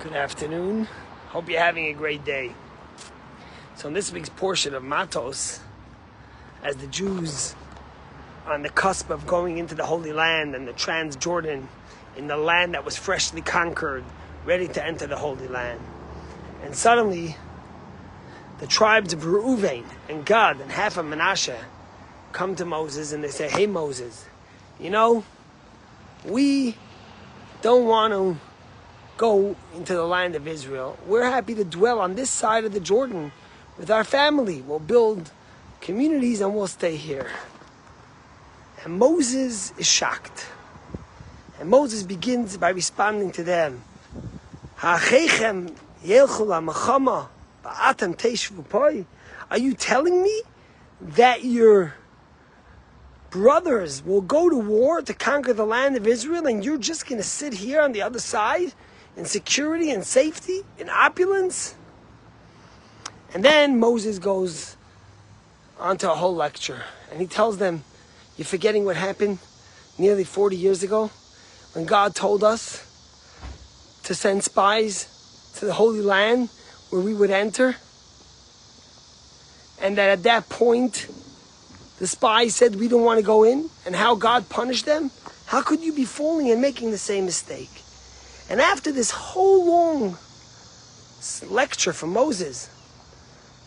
Good afternoon. Hope you're having a great day. So in this week's portion of Matos, as the Jews are on the cusp of going into the Holy Land and the Transjordan, in the land that was freshly conquered, ready to enter the Holy Land. And suddenly, the tribes of Reuven and Gad and half of Manasseh come to Moses and they say, "Hey Moses, you know, we don't want to go into the land of Israel. We're happy to dwell on this side of the Jordan with our family. We'll build communities and we'll stay here." And Moses is shocked. And Moses begins by responding to them. Are you telling me that your brothers will go to war to conquer the land of Israel and you're just going to sit here on the other side in security and safety, in opulence? And then Moses goes on to a whole lecture. And he tells them, you're forgetting what happened nearly 40 years ago when God told us to send spies to the Holy Land where we would enter? And that at that point, the spies said we don't want to go in, and how God punished them? How could you be falling and making the same mistake? And after this whole long lecture from Moses,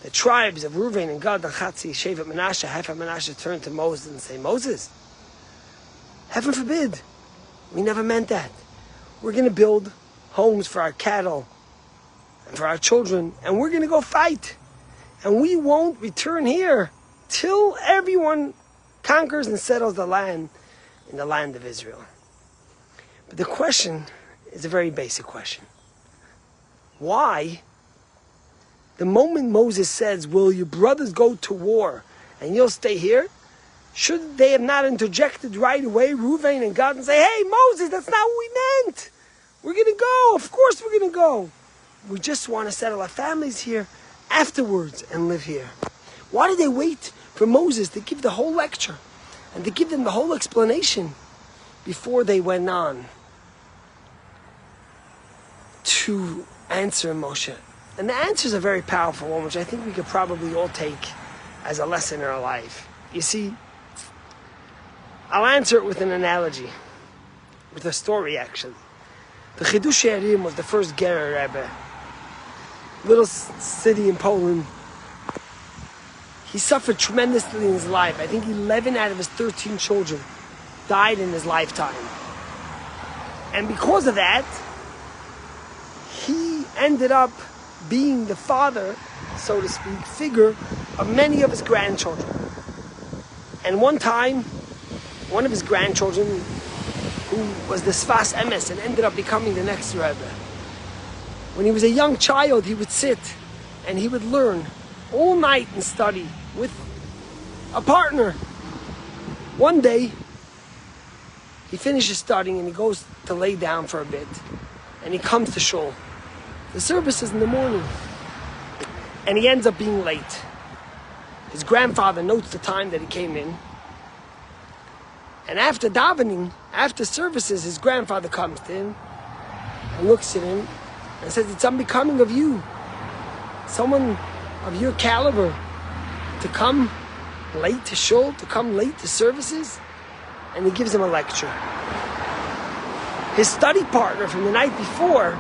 the tribes of Reuven and Gad and Chatzi, Shevet Manasseh, half of Manasseh, turn to Moses and say, "Moses, heaven forbid, we never meant that. We're going to build homes for our cattle and for our children, and we're going to go fight. And we won't return here till everyone conquers and settles the land in the land of Israel." But the question is a very basic question. Why, the moment Moses says, "Will your brothers go to war and you'll stay here?" should they have not interjected right away, Reuven and Gad, and say, "Hey Moses, that's not what we meant. We're going to go. Of course we're going to go. We just want to settle our families here afterwards and live here." Why did they wait for Moses to give the whole lecture and to give them the whole explanation before they went on to answer Moshe? And the answer is a very powerful one, which I think we could probably all take as a lesson in our life. You see, I'll answer it with an analogy, with a story actually. The Chidushei HaRim was the first Gerer Rebbe, little city in Poland. He suffered tremendously in his life. I think 11 out of his 13 children died in his lifetime. And because of that, he ended up being the father, so to speak, figure of many of his grandchildren. And one time, one of his grandchildren, who was the Sfas Emes and ended up becoming the next Rebbe, when he was a young child, he would sit and he would learn all night and study with a partner. One day, he finishes studying and he goes to lay down for a bit. And he comes to shul. The service is in the morning. And he ends up being late. His grandfather notes the time that he came in. And after davening, after services, his grandfather comes to him and looks at him and says, "It's unbecoming of you, someone of your caliber, to come late to shul, to come late to services." And he gives him a lecture. His study partner from the night before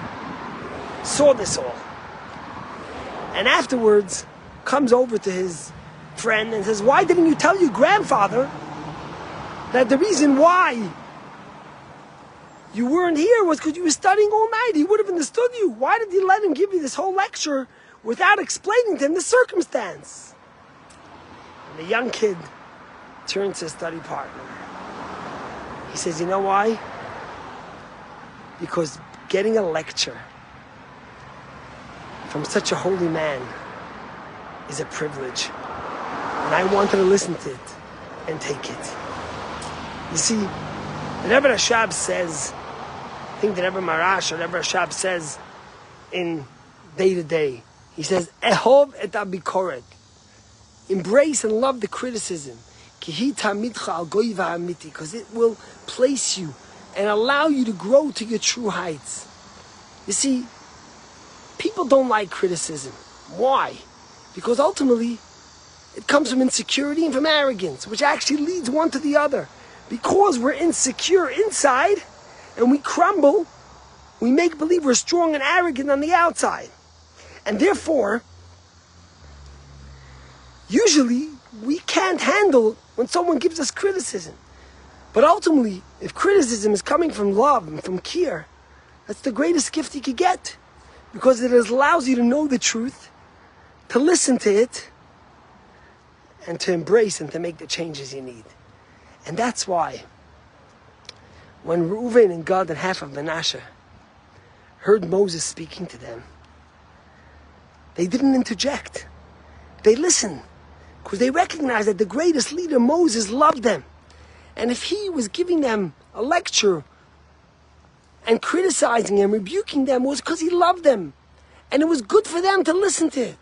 saw this all. And afterwards comes over to his friend and says, "Why didn't you tell your grandfather that the reason why you weren't here was because you were studying all night? He would have understood you. Why did you let him give you this whole lecture without explaining to him the circumstance?" And the young kid turns to his study partner. He says, "You know why? Because getting a lecture from such a holy man is a privilege. And I wanted to listen to it and take it." You see, the Rebbe Rashab says, I think the Rebbe Marash or Rebbe Rashab says in Day to Day, he says, "Ehov et abikoret." Embrace and love the criticism. Because it will place you and allow you to grow to your true heights. You see, People don't like criticism. Why? Because ultimately, it comes from insecurity and from arrogance, which actually leads one to the other. Because we're insecure inside, and we crumble, we make believe we're strong and arrogant on the outside. And therefore, usually, we can't handle when someone gives us criticism. But ultimately, if criticism is coming from love and from care, that's the greatest gift you could get. Because it allows you to know the truth, to listen to it, and to embrace and to make the changes you need. And that's why, when Reuven and Gad and half of Manasseh heard Moses speaking to them, they didn't interject. They listened. Because they recognized that the greatest leader, Moses, loved them. And if he was giving them a lecture and criticizing and rebuking them, it was because he loved them. And it was good for them to listen to it.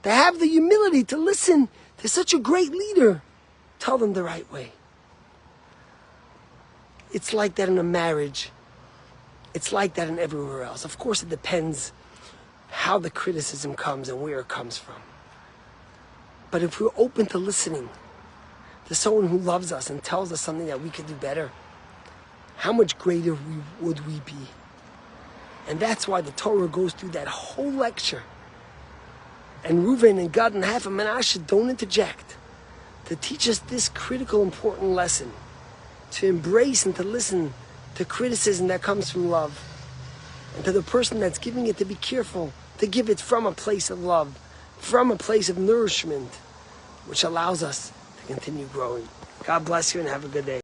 To have the humility to listen to such a great leader tell them the right way. It's like that in a marriage. It's like that in everywhere else. Of course, it depends how the criticism comes and where it comes from. But if we're open to listening to someone who loves us and tells us something that we could do better, how much greater would we be? And that's why the Torah goes through that whole lecture. And Reuven and Gad and half of Manasseh don't interject to teach us this critical, important lesson. To embrace and to listen to criticism that comes from love. And to the person that's giving it, to be careful to give it from a place of love, from a place of nourishment, which allows us to continue growing. God bless you and have a good day.